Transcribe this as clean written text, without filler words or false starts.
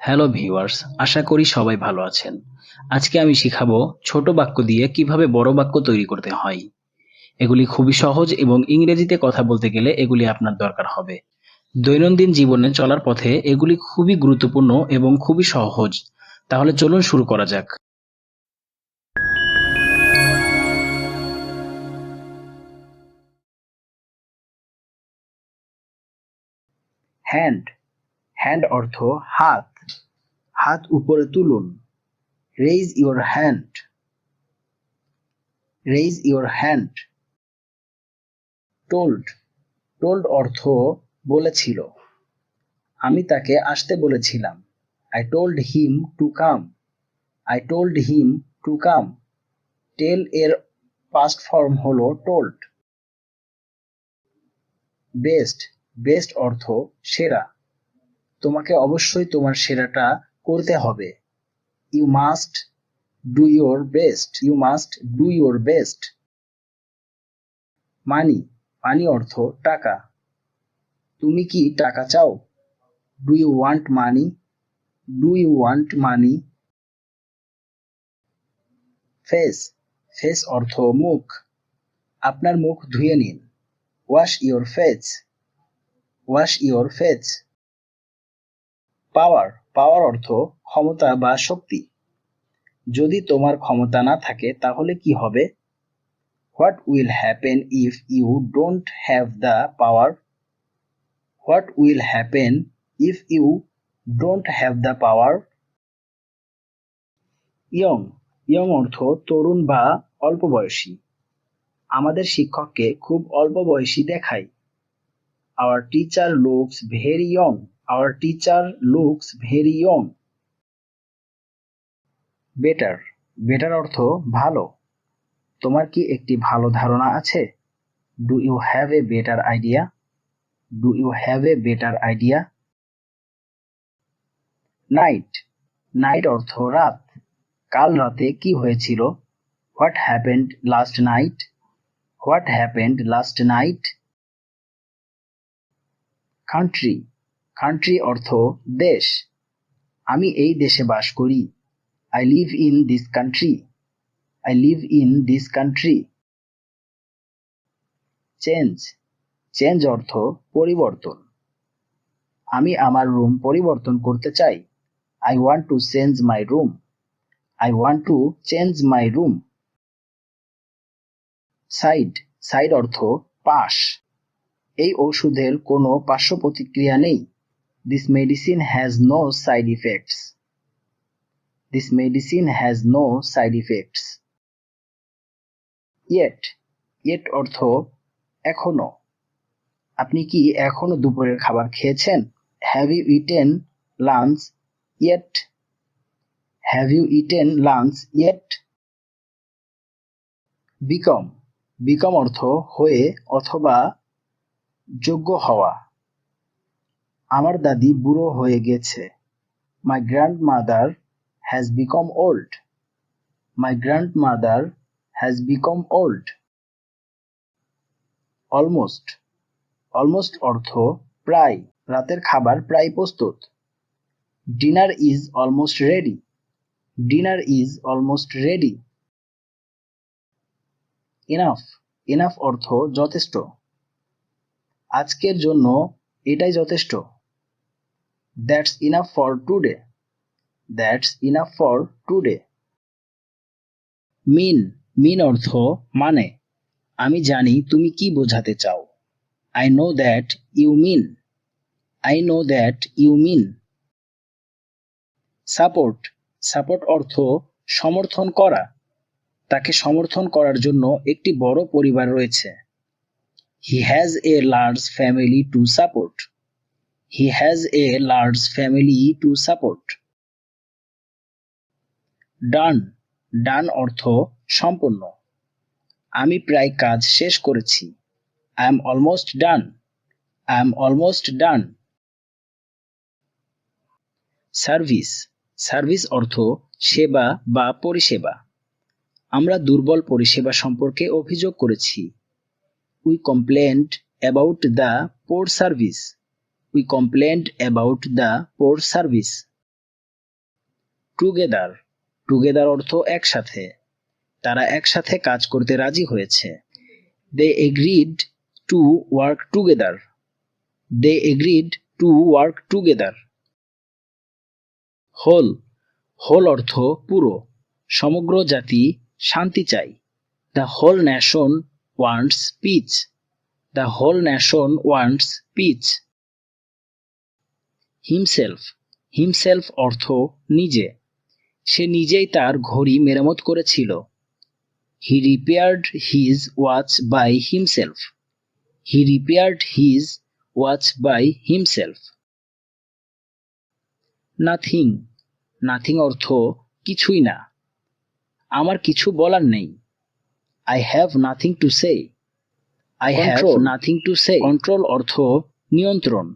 Hello viewers, আশা করি সবাই ভালো আছেন। আজকে আমি শিখাবো ছোট বাক্য দিয়ে কিভাবে বড় বাক্য তৈরি করতে হয়। এগুলি খুবই সহজ এবং ইংরেজিতে কথা বলতে গেলে এগুলি আপনার দরকার হবে। দৈনন্দিন জীবনে চলার পথে এগুলি খুবই গুরুত্বপূর্ণ এবং খুবই সহজ। তাহলে চলুন শুরু করা যাক। হ্যান্ড, হ্যান্ড অর্থ হাত, হাত উপরে তুলুন। Raise your hand, raise your hand. Told, told অর্থ বলেছিল। আমি তাকে আসতে বলেছিলাম। I told him to come. I told him to come. টেল এর পাস্ট ফর্ম হলো told. বেস্ট, বেস্ট অর্থ সেরা। তোমাকে অবশ্যই তোমার সেরাটা করতে হবে। You must do your best. You must do your best. মানি, মানি অর্থ টাকা। তুমি কি টাকা চাও? Do you want money? Do you want money? Face, face অর্থ মুখ। আপনার মুখ ধুয়ে নিন। Wash your face. Wash your face. পাওয়ার, পাওয়ার অর্থ ক্ষমতা বা শক্তি। যদি তোমার ক্ষমতা না থাকে তাহলে কি হবে? What will happen if you don't have the power? What will happen if you don't have the power? Young, young অর্থ তরুণ বা অল্প বয়সী। আমাদের শিক্ষককে খুব অল্প বয়সী দেখায়। Our teacher looks very young. Our teacher looks very young. Better, better অর্থ ভালো। তোমার কি একটি ভালো ধারণা আছে? Do you have a better idea? Do you have a better idea? Night, night অর্থ রাত। কাল রাতে কি হয়েছিল? What happened last night? What happened last night? Country, country অর্থ দেশ। আমি এই দেশে বাস করি। I live in this country. I live in this country. Change, change অর্থ পরিবর্তন। আমি আমার রুম পরিবর্তন করতে চাই। I want to change my room. I want to change my room. Side, side অর্থ পাশ। এই ওষুধের কোনো পার্শ্ব প্রতিক্রিয়া নেই। This medicine has no side effects. This medicine has no side effects. Yet, yet অর্থ এখনো। আপনি কি এখনো দুপুরের খাবার খেয়েছেন? Have you eaten lunch yet? Have you eaten lunch yet? Become, become অর্থ হয়ে অথবা যোগ্য হওয়া। আমার দাদি বুড়ো হয়ে গেছে। My grandmother has become old. My grandmother has become old. Almost, almost অর্থ প্রায়। রাতের খাবার প্রায় প্রস্তুত। Dinner is almost ready. Dinner is almost ready. Enough, enough অর্থ যথেষ্ট। আজকের জন্য এটাই যথেষ্ট। That's enough for today. That's enough for today. Mean, mean অর্থ মানে। আমি জানি তুমি কি বোঝাতে চাও। I know that you mean. I know that you mean. Support, support অর্থ সমর্থন করা। তাকে সমর্থন করার জন্য একটি বড় পরিবার রয়েছে। He has a large family to support. He has a large family to support. Done, done অর্থ সম্পূর্ণ। আমি প্রায় কাজ শেষ করেছি। I am almost done. I am almost done. Service, service অর্থ সেবা বা পরিষেবা। আমরা দুর্বল পরিষেবা সম্পর্কে অভিযোগ করেছি। We complained about the poor service. We complained about the poor service. Together, together অর্থ একসাথে, তারা একসাথে কাজ করতে রাজি হয়েছে। They agreed to work together. They agreed to work together. Whole, whole অর্থ পুরো, সমগ্র জাতি শান্তি চায়। The whole nation wants peace. The whole nation wants peace. Himself, himself অর্থ নিজে, সে নিজেই তার ঘড়ি মেরামত করেছিল। He repaired his watch by himself. He repaired his watch by himself. Nothing, nothing অর্থ কিছুই না, আমার কিছু বলার নেই। I have nothing to say. I have nothing to say. Control অর্থ নিয়ন্ত্রণ,